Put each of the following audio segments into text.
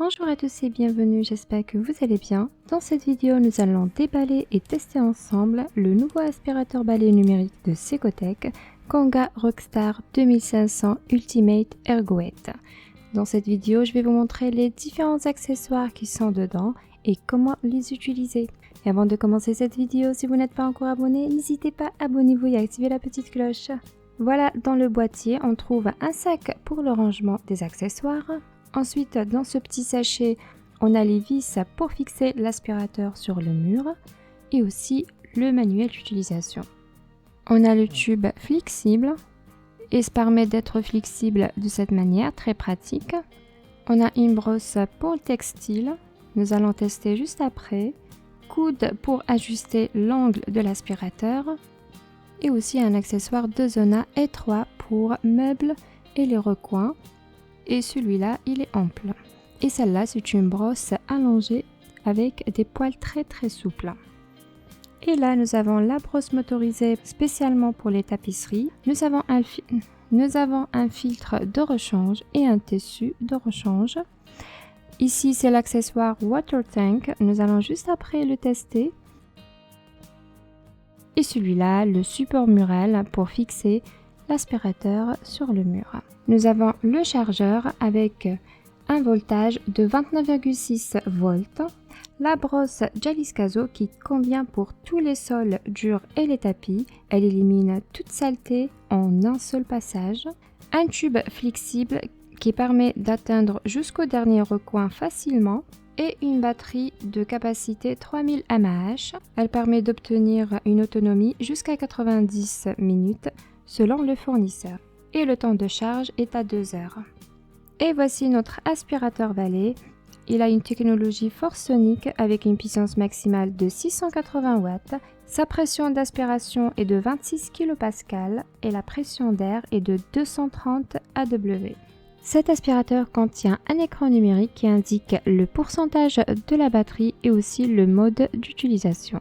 Bonjour à tous et bienvenue, j'espère que vous allez bien. Dans cette vidéo, nous allons déballer et tester ensemble le nouveau aspirateur balai numérique de Secotech, Kanga Rockstar 2500 Ultimate Ergoet. Dans cette vidéo, je vais vous montrer les différents accessoires qui sont dedans et comment les utiliser. Et avant de commencer cette vidéo, si vous n'êtes pas encore abonné, n'hésitez pas, abonnez-vous et activez la petite cloche. Voilà, dans le boîtier, on trouve un sac pour le rangement des accessoires. Ensuite, dans ce petit sachet, on a les vis pour fixer l'aspirateur sur le mur et aussi le manuel d'utilisation. On a le tube flexible et ça permet d'être flexible de cette manière, très pratique. On a une brosse pour le textile, nous allons tester juste après. Coude pour ajuster l'angle de l'aspirateur et aussi un accessoire de zona étroit pour meubles et les recoins. Et celui-là, il est ample. Et celle-là, c'est une brosse allongée avec des poils très souples. Et là, nous avons la brosse motorisée spécialement pour les tapisseries. Nous avons un filtre de rechange et un tissu de rechange. Ici, c'est l'accessoire Water Tank. Nous allons juste après le tester. Et celui-là, le support Murel pour fixer l'aspirateur sur le mur. Nous avons le chargeur avec un voltage de 29,6 volts, la brosse Jaliscazo qui convient pour tous les sols durs et les tapis, elle élimine toute saleté en un seul passage, un tube flexible qui permet d'atteindre jusqu'au dernier recoin facilement et une batterie de capacité 3000 mAh. Elle permet d'obtenir une autonomie jusqu'à 90 minutes selon le fournisseur. Et le temps de charge est à 2 heures. Et voici notre aspirateur balai. Il a une technologie force sonique avec une puissance maximale de 680 watts. Sa pression d'aspiration est de 26 kPa et la pression d'air est de 230 AW. Cet aspirateur contient un écran numérique qui indique le pourcentage de la batterie et aussi le mode d'utilisation.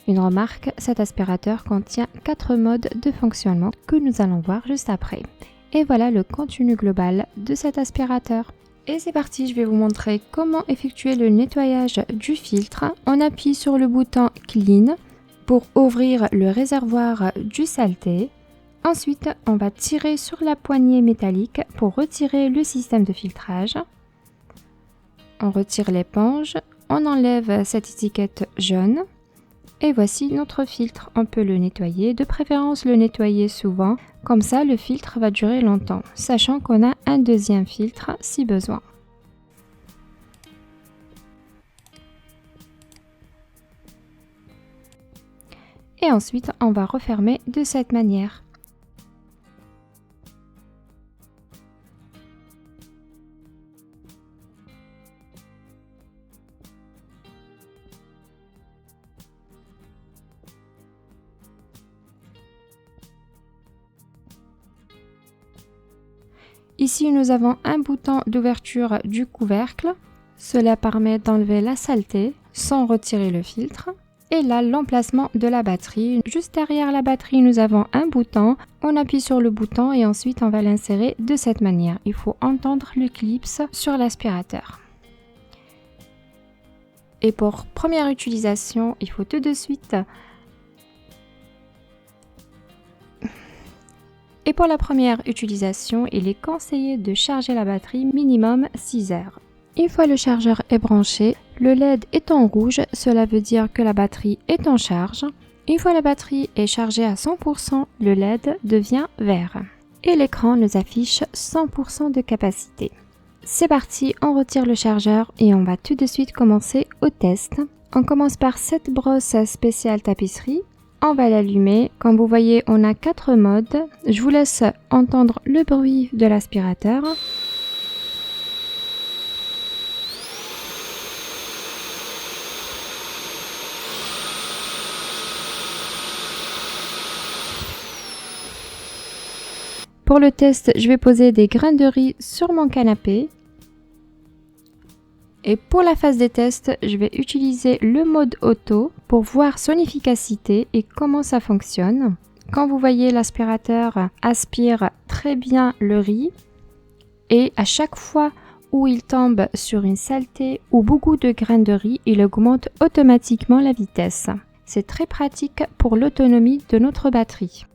Une remarque, cet aspirateur contient 4 modes de fonctionnement que nous allons voir juste après. Et voilà le contenu global de cet aspirateur. Et c'est parti, je vais vous montrer comment effectuer le nettoyage du filtre. On appuie sur le bouton Clean pour ouvrir le réservoir du saleté. Ensuite, on va tirer sur la poignée métallique pour retirer le système de filtrage. On retire l'éponge, on enlève cette étiquette jaune. Et voici notre filtre, on peut le nettoyer, de préférence le nettoyer souvent, comme ça le filtre va durer longtemps, sachant qu'on a un deuxième filtre si besoin. Et ensuite, on va refermer de cette manière. Ici, nous avons un bouton d'ouverture du couvercle. Cela permet d'enlever la saleté sans retirer le filtre. Et là, l'emplacement de la batterie. Juste derrière la batterie, nous avons un bouton. On appuie sur le bouton et ensuite on va l'insérer de cette manière. Il faut entendre le clips sur l'aspirateur. Et pour première utilisation, il faut tout de suite... Et pour la première utilisation, il est conseillé de charger la batterie minimum 6 heures. Une fois le chargeur est branché, le LED est en rouge, cela veut dire que la batterie est en charge. Une fois la batterie est chargée à 100%, le LED devient vert. Et l'écran nous affiche 100% de capacité. C'est parti, on retire le chargeur et on va tout de suite commencer au test. On commence par cette brosse spéciale tapisserie. On va l'allumer. Comme vous voyez, on a 4 modes. Je vous laisse entendre le bruit de l'aspirateur. Pour le test, je vais poser des grains de riz sur mon canapé. Et pour la phase des tests, je vais utiliser le mode auto pour voir son efficacité et comment ça fonctionne. Quand vous voyez, l'aspirateur aspire très bien le riz et à chaque fois où il tombe sur une saleté ou beaucoup de grains de riz, il augmente automatiquement la vitesse. C'est très pratique pour l'autonomie de notre batterie.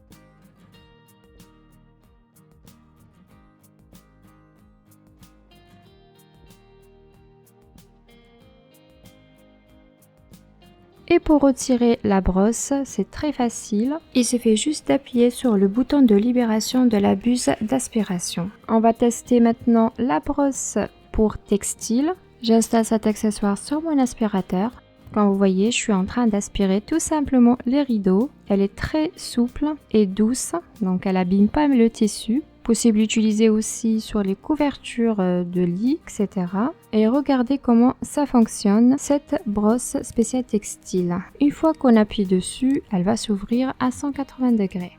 Et pour retirer la brosse, c'est très facile. Il suffit juste d'appuyer sur le bouton de libération de la buse d'aspiration. On va tester maintenant la brosse pour textile. J'installe cet accessoire sur mon aspirateur. Comme vous voyez, je suis en train d'aspirer tout simplement les rideaux. Elle est très souple et douce, donc elle n'abîme pas le tissu. Possible d'utiliser aussi sur les couvertures de lit, etc. Et regardez comment ça fonctionne, cette brosse spéciale textile. Une fois qu'on appuie dessus, elle va s'ouvrir à 180 degrés.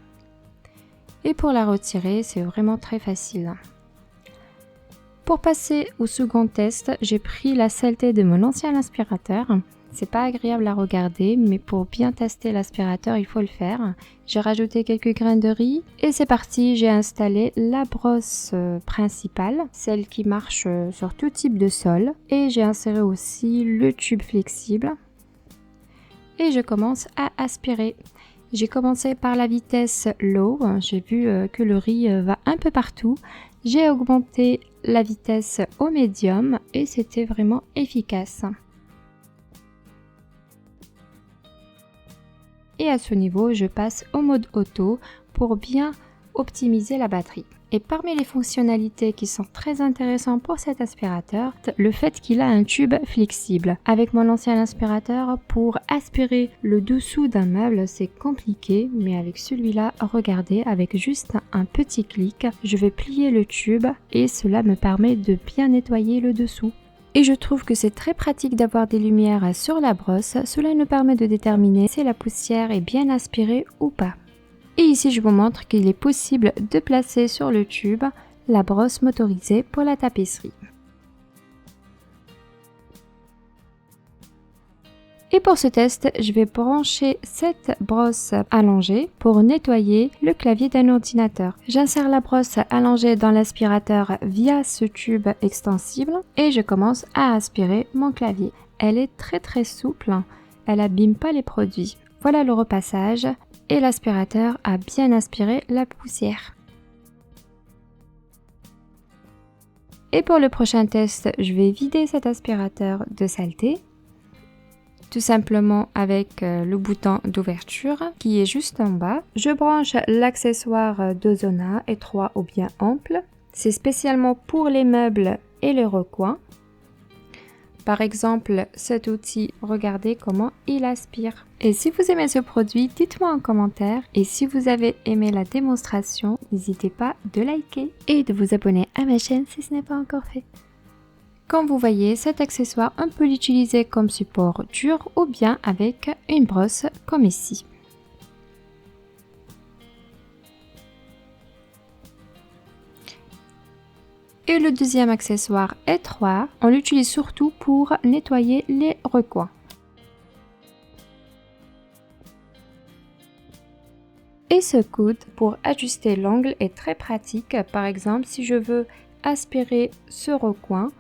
Et pour la retirer, c'est vraiment très facile. Pour passer au second test, j'ai pris la saleté de mon ancien aspirateur. C'est pas agréable à regarder, mais pour bien tester l'aspirateur, il faut le faire. J'ai rajouté quelques grains de riz et c'est parti, j'ai installé la brosse principale, celle qui marche sur tout type de sol. Et j'ai inséré aussi le tube flexible. Et je commence à aspirer. J'ai commencé par la vitesse low, j'ai vu que le riz va un peu partout. J'ai augmenté la vitesse au médium et c'était vraiment efficace. Et à ce niveau, je passe au mode auto pour bien optimiser la batterie. Et parmi les fonctionnalités qui sont très intéressantes pour cet aspirateur, le fait qu'il a un tube flexible. Avec mon ancien aspirateur, pour aspirer le dessous d'un meuble, c'est compliqué, mais avec celui-là, regardez, avec juste un petit clic, je vais plier le tube et cela me permet de bien nettoyer le dessous. Et je trouve que c'est très pratique d'avoir des lumières sur la brosse, cela nous permet de déterminer si la poussière est bien aspirée ou pas. Et ici je vous montre qu'il est possible de placer sur le tube la brosse motorisée pour la tapisserie. Et pour ce test, je vais brancher cette brosse allongée pour nettoyer le clavier d'un ordinateur. J'insère la brosse allongée dans l'aspirateur via ce tube extensible et je commence à aspirer mon clavier. Elle est très souple, elle n'abîme pas les produits. Voilà le repassage et l'aspirateur a bien aspiré la poussière. Et pour le prochain test, je vais vider cet aspirateur de saleté. Tout simplement avec le bouton d'ouverture qui est juste en bas. Je branche l'accessoire d'Ozona étroit ou bien ample. C'est spécialement pour les meubles et les recoins. Par exemple, cet outil, regardez comment il aspire. Et si vous aimez ce produit, dites-moi en commentaire. Et si vous avez aimé la démonstration, n'hésitez pas de liker et de vous abonner à ma chaîne si ce n'est pas encore fait. Comme vous voyez, cet accessoire, on peut l'utiliser comme support dur ou bien avec une brosse comme ici. Et le deuxième accessoire étroit, on l'utilise surtout pour nettoyer les recoins. Et ce coude pour ajuster l'angle est très pratique. Par exemple, si je veux aspirer ce recoin,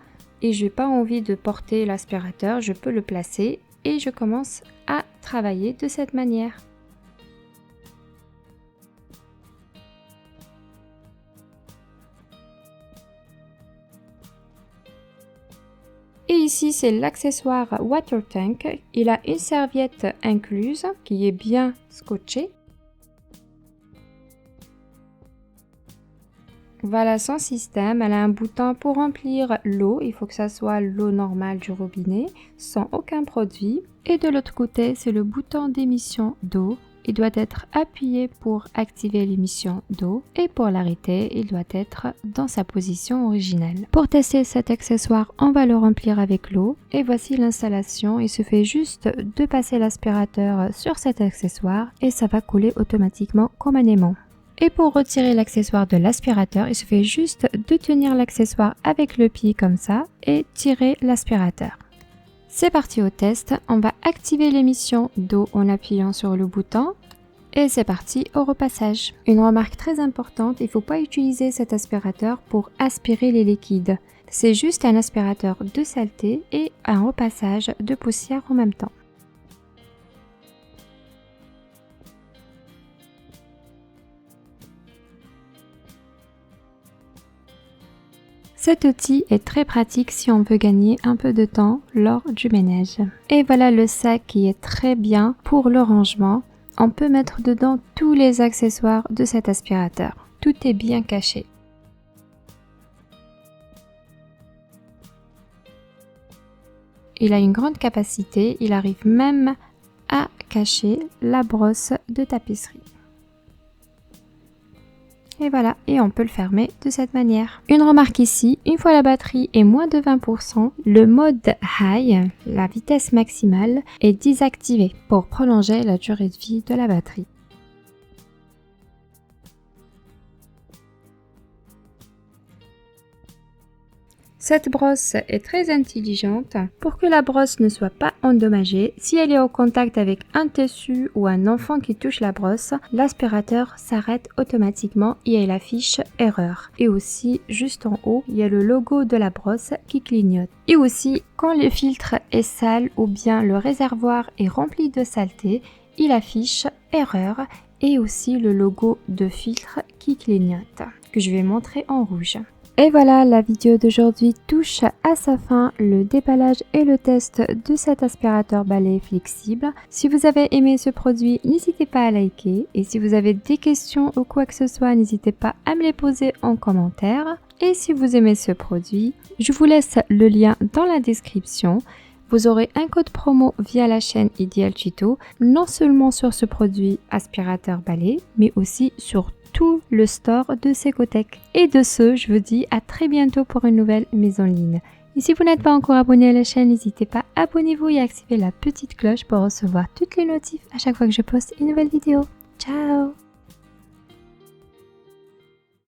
et je n'ai pas envie de porter l'aspirateur, je peux le placer et je commence à travailler de cette manière. Et ici, c'est l'accessoire Water Tank. Il a une serviette incluse qui est bien scotchée. Voilà son système, elle a un bouton pour remplir l'eau, il faut que ça soit l'eau normale du robinet, sans aucun produit. Et de l'autre côté, c'est le bouton d'émission d'eau. Il doit être appuyé pour activer l'émission d'eau et pour l'arrêter, il doit être dans sa position originelle. Pour tester cet accessoire, on va le remplir avec l'eau et voici l'installation. Il suffit juste de passer l'aspirateur sur cet accessoire et ça va couler automatiquement comme un aimant. Et pour retirer l'accessoire de l'aspirateur, il suffit juste de tenir l'accessoire avec le pied comme ça et tirer l'aspirateur. C'est parti au test, on va activer l'émission d'eau en appuyant sur le bouton et c'est parti au repassage. Une remarque très importante, il ne faut pas utiliser cet aspirateur pour aspirer les liquides. C'est juste un aspirateur de saleté et un repassage de poussière en même temps. Cet outil est très pratique si on veut gagner un peu de temps lors du ménage. Et voilà le sac qui est très bien pour le rangement. On peut mettre dedans tous les accessoires de cet aspirateur. Tout est bien caché. Il a une grande capacité, il arrive même à cacher la brosse de tapisserie. Et voilà, et on peut le fermer de cette manière. Une remarque ici, une fois la batterie est moins de 20%, le mode High, la vitesse maximale, est désactivé pour prolonger la durée de vie de la batterie. Cette brosse est très intelligente. Pour que la brosse ne soit pas endommagée, si elle est au contact avec un tissu ou un enfant qui touche la brosse, l'aspirateur s'arrête automatiquement et il affiche erreur. Et aussi, juste en haut, il y a le logo de la brosse qui clignote. Et aussi, quand le filtre est sale ou bien le réservoir est rempli de saleté, il affiche erreur et aussi le logo de filtre qui clignote, que je vais montrer en rouge. Et voilà, la vidéo d'aujourd'hui touche à sa fin, le déballage et le test de cet aspirateur balai flexible. Si vous avez aimé ce produit, n'hésitez pas à liker. Et si vous avez des questions ou quoi que ce soit, n'hésitez pas à me les poser en commentaire. Et si vous aimez ce produit, je vous laisse le lien dans la description. Vous aurez un code promo via la chaîne Ideal Tuto, non seulement sur ce produit aspirateur balai, mais aussi sur tout le store de Secotech. Et de ce, je vous dis à très bientôt pour une nouvelle mise en ligne. Et si vous n'êtes pas encore abonné à la chaîne, n'hésitez pas, abonnez-vous et activez la petite cloche pour recevoir toutes les notifs à chaque fois que je poste une nouvelle vidéo. Ciao!